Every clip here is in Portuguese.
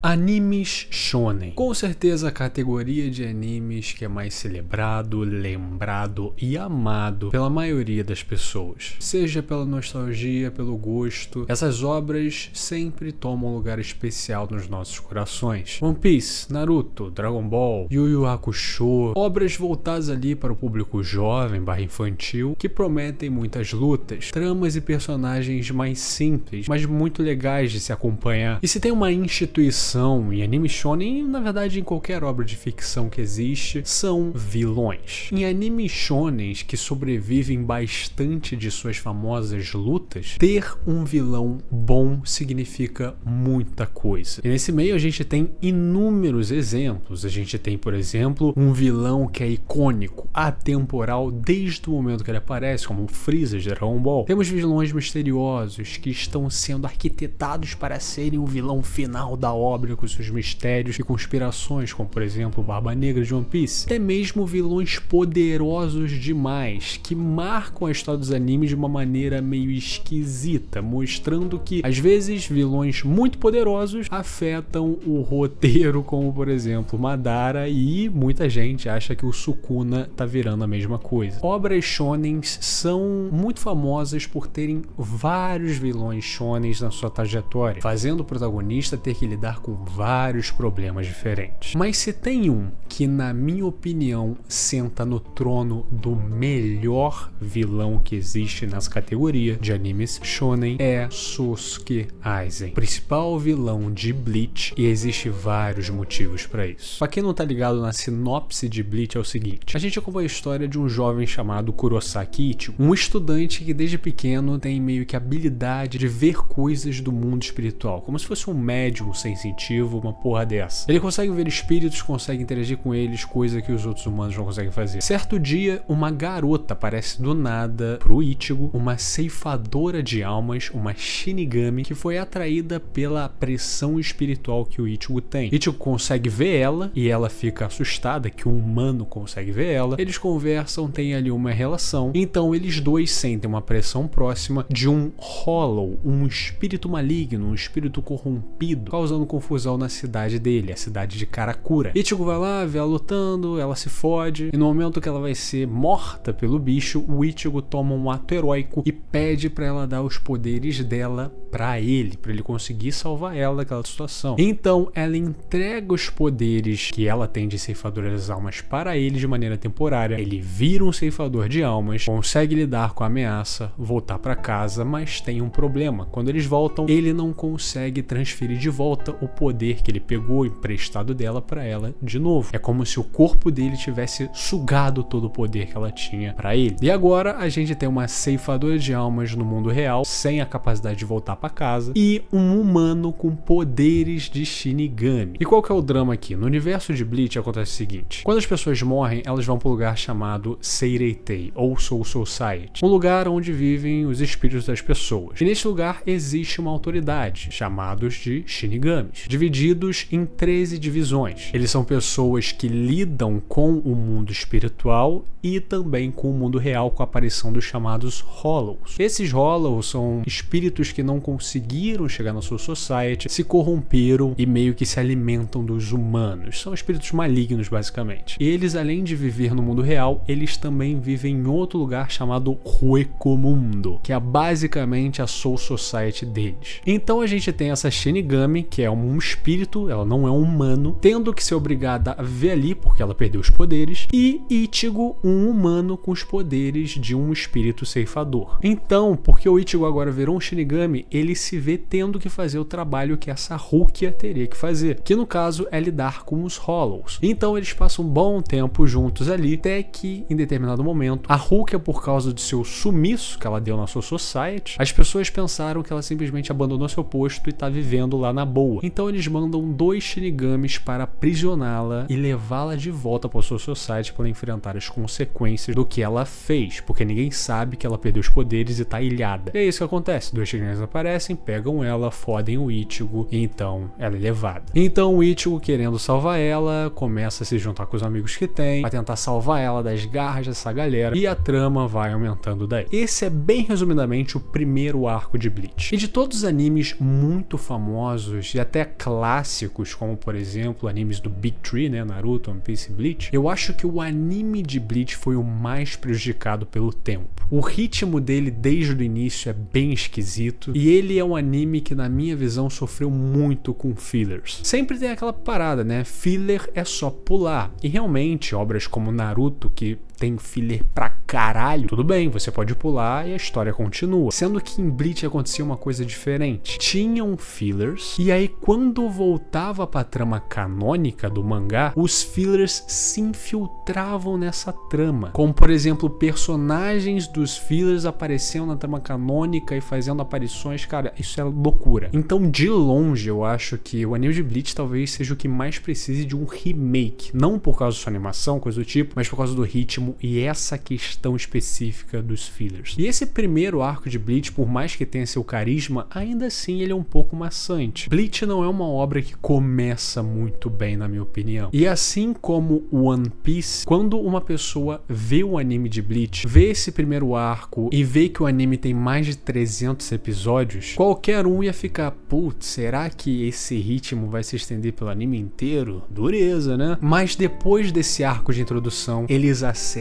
Animes shonen. Com certeza a categoria de animes que é mais celebrado, lembrado e amado pela maioria das pessoas. Seja pela nostalgia, pelo gosto, essas obras sempre tomam um lugar especial nos nossos corações. One Piece, Naruto, Dragon Ball, Yu Yu Hakusho, obras voltadas ali para o público jovem / infantil, que prometem muitas lutas, tramas e personagens mais simples, mas muito legais de se acompanhar. E se tem uma instituição em anime shonen, na verdade em qualquer obra de ficção que existe, são vilões. Em animes shonens que sobrevivem bastante de suas famosas lutas, ter um vilão bom significa muita coisa. E nesse meio a gente tem inúmeros exemplos. A gente tem, por exemplo, um vilão que é icônico, atemporal desde o momento que ele aparece, como o Freeza de Dragon Ball. Temos vilões misteriosos que estão sendo arquitetados para serem o vilão final da obra, com seus mistérios e conspirações, como por exemplo o Barba Negra de One Piece. Até mesmo vilões poderosos demais, que marcam a história dos animes de uma maneira meio esquisita, mostrando que às vezes vilões muito poderosos afetam o roteiro, como por exemplo Madara, e muita gente acha que o Sukuna tá virando a mesma coisa. Obras shonens são muito famosas por terem vários vilões shonens na sua trajetória, fazendo o protagonista ter que lidar com vários problemas diferentes. Mas se tem um que, na minha opinião, senta no trono do melhor vilão que existe nessa categoria de animes shonen, é Sasuke Aizen, principal vilão de Bleach, e existe vários motivos para isso. Pra quem não tá ligado na sinopse de Bleach, é o seguinte: a gente acompanha a história de um jovem chamado Kurosaki Ichigo, um estudante que desde pequeno tem meio que a habilidade de ver coisas do mundo espiritual, como se fosse um médium sem sentido, uma porra dessa. Ele consegue ver espíritos, consegue interagir com eles, coisa que os outros humanos não conseguem fazer. Certo dia, uma garota aparece do nada pro Ichigo, uma ceifadora de almas, uma Shinigami, que foi atraída pela pressão espiritual que o Ichigo tem. Ichigo consegue ver ela e ela fica assustada que um humano consegue ver ela. Eles conversam, tem ali uma relação. Então eles dois sentem uma pressão próxima de um Hollow, um espírito maligno, um espírito corrompido, causando confusão na cidade dele, a cidade de Karakura. Ichigo vai lá, vê ela lutando, ela se fode, e no momento que ela vai ser morta pelo bicho, o Ichigo toma um ato heróico e pede pra ela dar os poderes dela pra ele conseguir salvar ela daquela situação. Então ela entrega os poderes que ela tem de ceifadora das almas para ele de maneira temporária. Ele vira um ceifador de almas, consegue lidar com a ameaça, voltar pra casa, mas tem um problema. Quando eles voltam, ele não consegue transferir de volta o poder que ele pegou emprestado dela para ela de novo. É como se o corpo dele tivesse sugado todo o poder que ela tinha para ele. E agora a gente tem uma ceifadora de almas no mundo real, sem a capacidade de voltar para casa, e um humano com poderes de Shinigami. E qual que é o drama aqui? No universo de Bleach acontece o seguinte: quando as pessoas morrem, elas vão para um lugar chamado Seireitei, ou Soul Society, um lugar onde vivem os espíritos das pessoas. E nesse lugar existe uma autoridade, chamados de Shinigamis, divididos em 13 divisões. Eles são pessoas que lidam com o mundo espiritual e também com o mundo real, com a aparição dos chamados Hollows. Esses Hollows são espíritos que não conseguiram chegar na Soul Society, se corromperam e meio que se alimentam dos humanos. São espíritos malignos, basicamente. E eles, além de viver no mundo real, eles também vivem em outro lugar chamado Huecomundo, que é basicamente a Soul Society deles. Então a gente tem essa Shinigami, que é um espírito, ela não é um humano, tendo que ser obrigada a viver ali porque ela perdeu os poderes, e Ichigo, um humano com os poderes de um espírito ceifador. Então, porque o Ichigo agora virou um Shinigami, ele se vê tendo que fazer o trabalho que essa Rukia teria que fazer, que no caso é lidar com os Hollows. Então eles passam um bom tempo juntos ali, até que em determinado momento a Rukia, por causa do seu sumiço que ela deu na sua society, as pessoas pensaram que ela simplesmente abandonou seu posto e tá vivendo lá na boa. Então eles mandam 2 Shinigamis para aprisioná-la e levá-la de volta para sua society para enfrentar as consequências do que ela fez, porque ninguém sabe que ela perdeu os poderes e tá ilhada. E é isso que acontece: 2 Shinigamis aparecem, aparecem, pegam ela, fodem o Ichigo e então ela é levada. Então o Ichigo, querendo salvar ela, começa a se juntar com os amigos que tem pra tentar salvar ela das garras dessa galera e a trama vai aumentando daí. Esse é bem resumidamente o primeiro arco de Bleach. E de todos os animes muito famosos e até clássicos, como por exemplo animes do Big Three, né, Naruto, One Piece e Bleach, eu acho que o anime de Bleach foi o mais prejudicado pelo tempo. O ritmo dele desde o início é bem esquisito e ele é um anime que na minha visão sofreu muito com fillers. Sempre tem aquela parada, né? Filler é só pular. E realmente, obras como Naruto, que tem filler pra caralho, tudo bem, você pode pular e a história continua. Sendo que em Bleach acontecia uma coisa diferente. Tinham fillers, e aí quando voltava pra trama canônica do mangá, os fillers se infiltravam nessa trama. Como, por exemplo, personagens dos fillers apareciam na trama canônica e fazendo aparições, cara, isso é loucura. Então, de longe, eu acho que o anime de Bleach talvez seja o que mais precise de um remake. Não por causa da sua animação, coisa do tipo, mas por causa do ritmo e essa questão específica dos fillers. E esse primeiro arco de Bleach, por mais que tenha seu carisma, ainda assim ele é um pouco maçante. Bleach não é uma obra que começa muito bem, na minha opinião. E assim como One Piece, quando uma pessoa vê o anime de Bleach, vê esse primeiro arco e vê que o anime tem mais de 300 episódios, qualquer um ia ficar, putz, será que esse ritmo vai se estender pelo anime inteiro? Dureza, né? Mas depois desse arco de introdução, eles acertam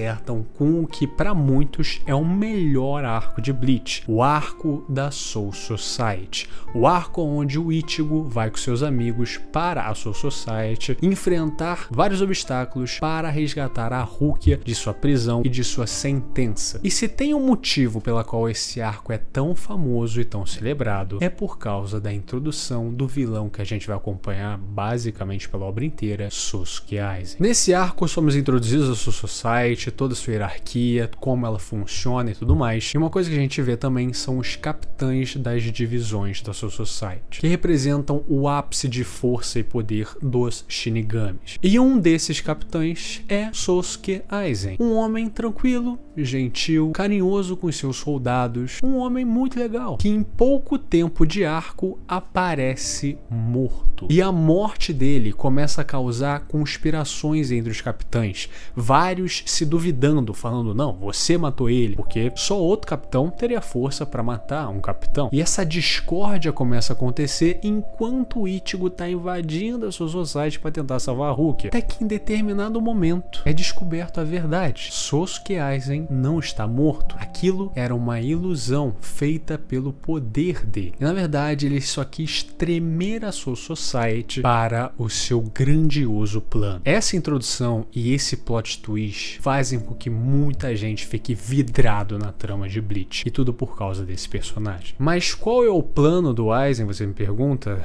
com o que pra muitos é o melhor arco de Bleach, o arco da Soul Society, o arco onde o Ichigo vai com seus amigos para a Soul Society enfrentar vários obstáculos para resgatar a Rukia de sua prisão e de sua sentença. E se tem um motivo pela qual esse arco é tão famoso e tão celebrado, é por causa da introdução do vilão que a gente vai acompanhar basicamente pela obra inteira, Sasuke Aizen. Nesse arco somos introduzidos à Soul Society, toda a sua hierarquia, como ela funciona e tudo mais. E uma coisa que a gente vê também são os capitães das divisões da Soul Society, que representam o ápice de força e poder dos Shinigamis. E um desses capitães é Sasuke Aizen, um homem tranquilo, gentil, carinhoso com seus soldados, um homem muito legal, que em pouco tempo de arco aparece morto. E a morte dele começa a causar conspirações entre os capitães, vários se duvidando, falando, não, você matou ele, porque só outro capitão teria força para matar um capitão. E essa discórdia começa a acontecer enquanto o Ichigo tá invadindo a sua society para tentar salvar a Rukia. Até que em determinado momento é descoberto a verdade. Sasuke Aizen não está morto. Aquilo era uma ilusão feita pelo poder dele. E, na verdade, ele só quis tremer a sua society para o seu grandioso plano. Essa introdução e esse plot twist fazem com que muita gente fique vidrado na trama de Bleach. E tudo por causa desse personagem. Mas qual é o plano do Aizen, você me pergunta?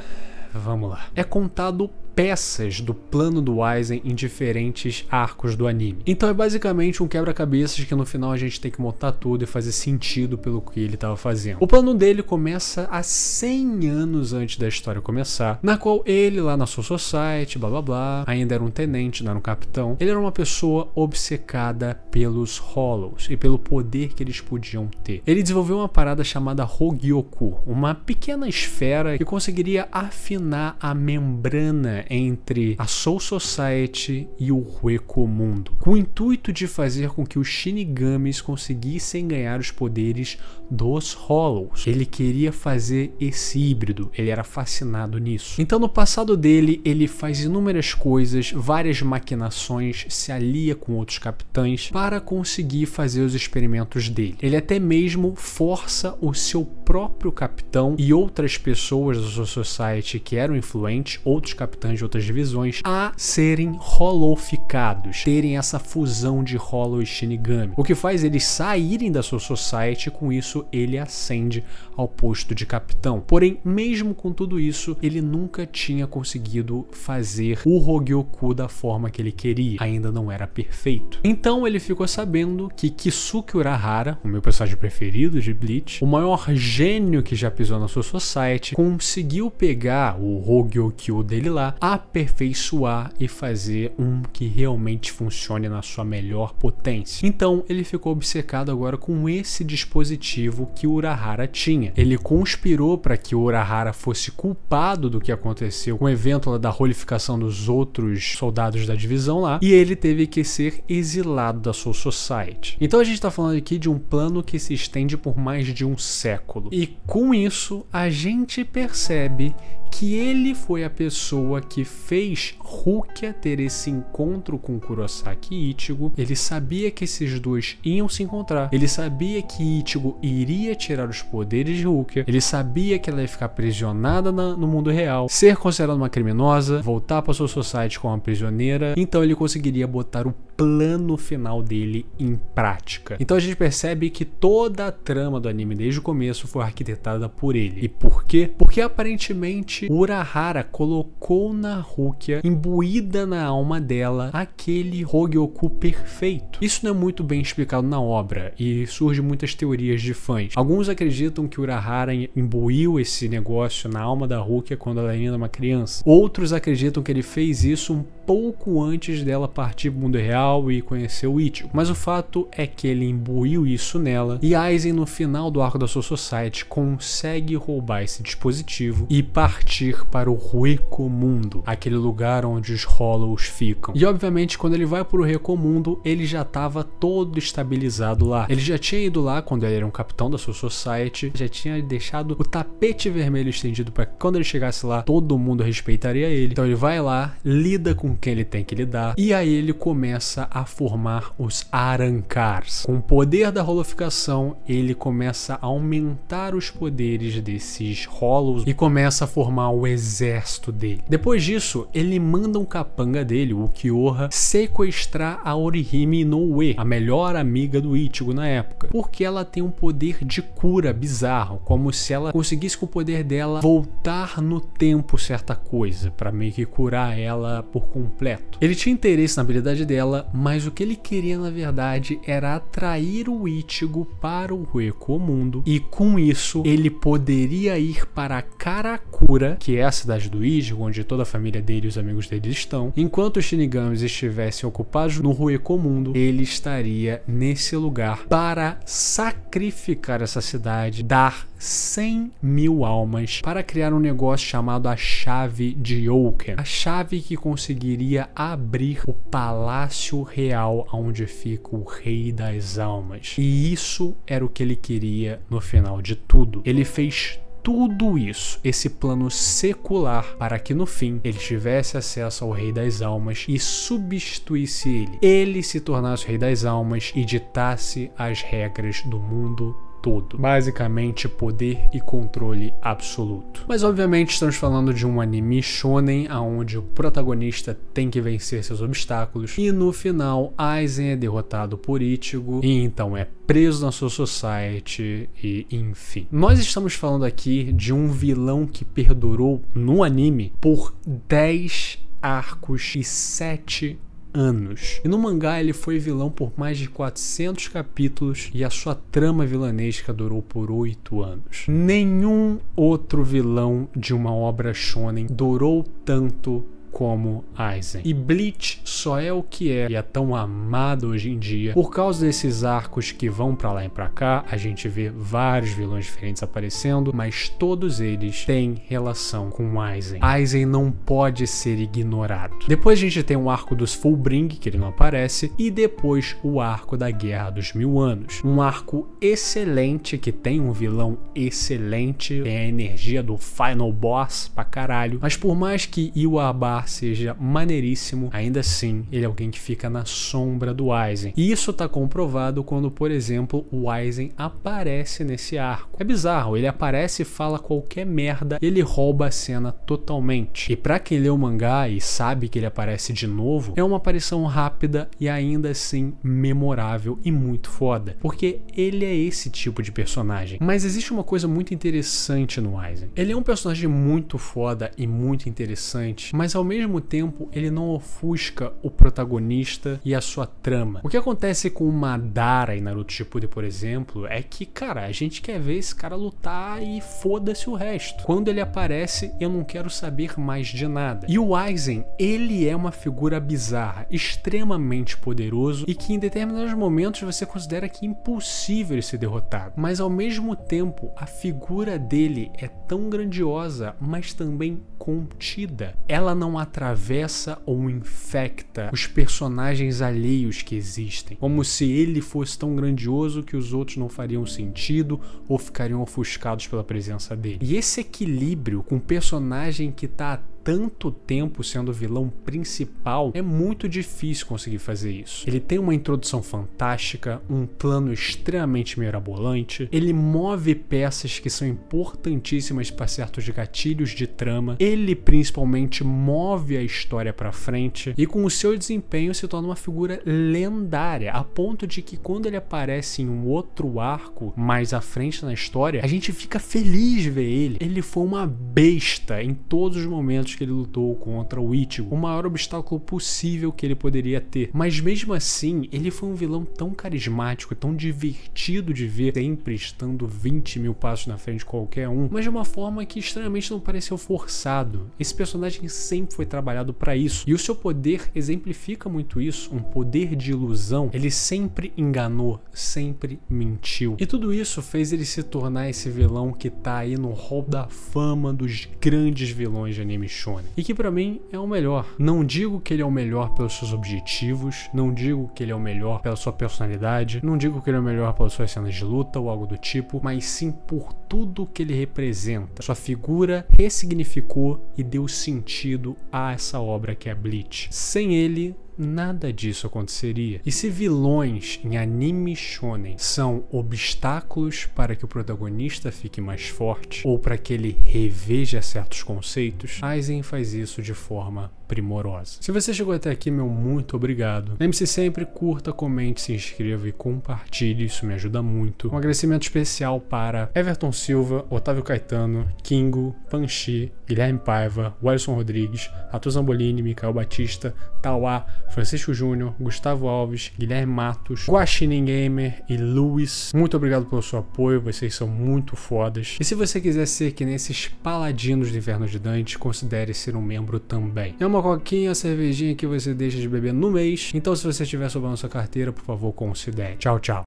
Vamos lá. É contado peças do plano do Aizen em diferentes arcos do anime. Então é basicamente um quebra-cabeças que no final a gente tem que montar tudo e fazer sentido pelo que ele estava fazendo. O plano dele começa há 100 anos antes da história começar, na qual ele lá na Soul Society, blá blá blá, ainda era um tenente, não era um capitão. Ele era uma pessoa obcecada pelos Hollows e pelo poder que eles podiam ter. Ele desenvolveu uma parada chamada Hogyoku, uma pequena esfera que conseguiria afinar a membrana entre a Soul Society e o Hueco-Mundo, com o intuito de fazer com que os Shinigamis conseguissem ganhar os poderes dos Hollows. Ele queria fazer esse híbrido, ele era fascinado nisso. Então no passado dele, ele faz inúmeras coisas, várias maquinações, se alia com outros capitães para conseguir fazer os experimentos dele. Ele até mesmo força o seu próprio capitão e outras pessoas da Soul Society que eram influentes, outros capitães de outras divisões, a serem hollowificados, terem essa fusão de Hollow e Shinigami, o que faz eles saírem da Soul Society e com isso ele ascende ao posto de capitão. Porém, mesmo com tudo isso, ele nunca tinha conseguido fazer o Hogyoku da forma que ele queria, ainda não era perfeito. Então ele ficou sabendo que Kisuke Urahara, o meu personagem preferido de Bleach, o maior gênio gênio que já pisou na Soul Society conseguiu pegar o Hogyokyu dele lá, aperfeiçoar e fazer um que realmente funcione na sua melhor potência. Então ele ficou obcecado agora com esse dispositivo que o Urahara tinha. Ele conspirou para que o Urahara fosse culpado do que aconteceu com o evento lá da rolificação dos outros soldados da divisão lá, e ele teve que ser exilado da Soul Society. Então a gente está falando aqui de um plano que se estende por mais de um século. E com isso a gente percebe que ele foi a pessoa que fez Rukia ter esse encontro com Kurosaki e Ichigo. Ele sabia que esses dois iam se encontrar. Ele sabia que Ichigo iria tirar os poderes de Rukia. Ele sabia que ela ia ficar aprisionada no mundo real, ser considerada uma criminosa, voltar para sua society como uma prisioneira. Então ele conseguiria botar o plano final dele em prática. Então a gente percebe que toda a trama do anime desde o começo foi arquitetada por ele. E por quê? Porque aparentemente o Urahara colocou na Rukia, imbuída na alma dela, aquele Hogyoku perfeito. Isso não é muito bem explicado na obra e surgem muitas teorias de fãs. Alguns acreditam que o Urahara imbuiu esse negócio na alma da Rukia quando ela ainda era uma criança. Outros acreditam que ele fez isso um pouco antes dela partir para o mundo real e conhecer o Ichigo. Mas o fato é que ele imbuiu isso nela e Aizen, no final do arco da Soul Society, consegue roubar esse dispositivo e partir para o Recomundo, aquele lugar onde os Hollows ficam. E obviamente quando ele vai para o Recomundo, ele já estava todo estabilizado lá. Ele já tinha ido lá quando ele era um capitão da Soul Society, já tinha deixado o tapete vermelho estendido para que quando ele chegasse lá, todo mundo respeitaria ele. Então ele vai lá, lida com quem ele tem que lidar, e aí ele começa a formar os Arancars. Com o poder da holoficação, ele começa a aumentar os poderes desses Hollows e começa a formar o exército dele. Depois disso, ele manda um capanga dele, o Kyoha, sequestrar a Orihime Inoue, a melhor amiga do Ichigo na época, porque ela tem um poder de cura bizarro, como se ela conseguisse com o poder dela voltar no tempo certa coisa, para meio que curar ela por completo. Ele tinha interesse na habilidade dela, mas o que ele queria na verdade era atrair o Ichigo para o Recomundo, e com isso ele poderia ir para Karakura, que é a cidade do Ichigo, onde toda a família dele e os amigos dele estão. Enquanto os Shinigamis estivessem ocupados no Recomundo, ele estaria nesse lugar para sacrificar essa cidade, dar 100.000 almas para criar um negócio chamado a Chave de Ouken, a chave que conseguiria abrir o Palácio Real onde fica o Rei das Almas. E isso era o que ele queria no final de tudo. Ele fez tudo isso, esse plano secular, para que no fim ele tivesse acesso ao Rei das Almas e substituísse ele. Ele se tornasse o Rei das Almas e ditasse as regras do mundo todo. Basicamente, poder e controle absoluto. Mas obviamente estamos falando de um anime shonen, onde o protagonista tem que vencer seus obstáculos, e no final Aizen é derrotado por Ichigo e então é preso na Soul Society e enfim. Nós estamos falando aqui de um vilão que perdurou no anime por 10 arcos e 7 anos. E no mangá ele foi vilão por mais de 400 capítulos e a sua trama vilanesca durou por 8 anos. Nenhum outro vilão de uma obra shonen durou tanto como Aizen. E Bleach só é o que é e é tão amado hoje em dia por causa desses arcos que vão pra lá e pra cá. A gente vê vários vilões diferentes aparecendo, mas todos eles têm relação com Aizen. Aizen não pode ser ignorado. Depois a gente tem o arco dos Fullbring, que ele não aparece, e depois o arco da Guerra dos 1000 Anos. Um arco excelente, que tem um vilão excelente, tem a energia do Final Boss pra caralho, mas por mais que Iwaba seja maneiríssimo, ainda assim ele é alguém que fica na sombra do Aizen. E isso tá comprovado quando, por exemplo, o Aizen aparece nesse arco. É bizarro, ele aparece e fala qualquer merda, ele rouba a cena totalmente. E pra quem lê o mangá e sabe que ele aparece de novo, é uma aparição rápida e ainda assim memorável e muito foda, porque ele é esse tipo de personagem. Mas existe uma coisa muito interessante no Aizen. Ele é um personagem muito foda e muito interessante, mas ao mesmo tempo ele não ofusca o protagonista e a sua trama. O que acontece com o Madara em Naruto Shippuden, por exemplo, é que, cara, a gente quer ver esse cara lutar e foda-se o resto. Quando ele aparece, eu não quero saber mais de nada. E o Aizen, ele é uma figura bizarra, extremamente poderoso e que em determinados momentos você considera que é impossível ele ser derrotado. Mas ao mesmo tempo, a figura dele é tão grandiosa, mas também contida. Ela não atravessa ou infecta os personagens alheios que existem, como se ele fosse tão grandioso que os outros não fariam sentido ou ficariam ofuscados pela presença dele. E esse equilíbrio com um personagem que tá tanto tempo sendo o vilão principal, é muito difícil conseguir fazer isso. Ele tem uma introdução fantástica, um plano extremamente mirabolante, ele move peças que são importantíssimas para certos gatilhos de trama, ele principalmente move a história para frente e com o seu desempenho se torna uma figura lendária, a ponto de que quando ele aparece em um outro arco mais à frente na história, a gente fica feliz de ver ele. Ele foi uma besta em todos os momentos que ele lutou contra o Ichigo, o maior obstáculo possível que ele poderia ter, mas mesmo assim ele foi um vilão tão carismático, tão divertido de ver, sempre estando 20 mil passos na frente de qualquer um, mas de uma forma que estranhamente não pareceu forçado. Esse personagem sempre foi trabalhado para isso, e o seu poder exemplifica muito isso, um poder de ilusão. Ele sempre enganou, sempre mentiu, e tudo isso fez ele se tornar esse vilão que tá aí no hall da fama dos grandes vilões de anime shonen, e que pra mim é o melhor. Não digo que ele é o melhor pelos seus objetivos, não digo que ele é o melhor pela sua personalidade, não digo que ele é o melhor pelas suas cenas de luta ou algo do tipo, mas sim por tudo que ele representa. Sua figura ressignificou e deu sentido a essa obra que é Bleach. Sem ele, nada disso aconteceria. E se vilões em anime shonen são obstáculos para que o protagonista fique mais forte ou para que ele reveja certos conceitos, Aizen faz isso de forma primorosa. Se você chegou até aqui, meu muito obrigado. Lembre-se sempre, curta, comente, se inscreva e compartilhe, isso me ajuda muito. Um agradecimento especial para Everton Silva, Otávio Caetano, Kingo, Panchi, Guilherme Paiva, Wellison Rodrigues, Arthur Zambolini, Micael Batista, Tauá, Francisco Júnior, Gustavo Alves, Guilherme Matos, Guaxinim Gamer e Luiz. Muito obrigado pelo seu apoio, vocês são muito fodas. E se você quiser ser que nesses paladinos do Inferno de Dante, considere ser um membro também. É uma coquinha, cervejinha que você deixa de beber no mês, então se você estiver sobrando sua carteira, por favor, considere. Tchau, tchau.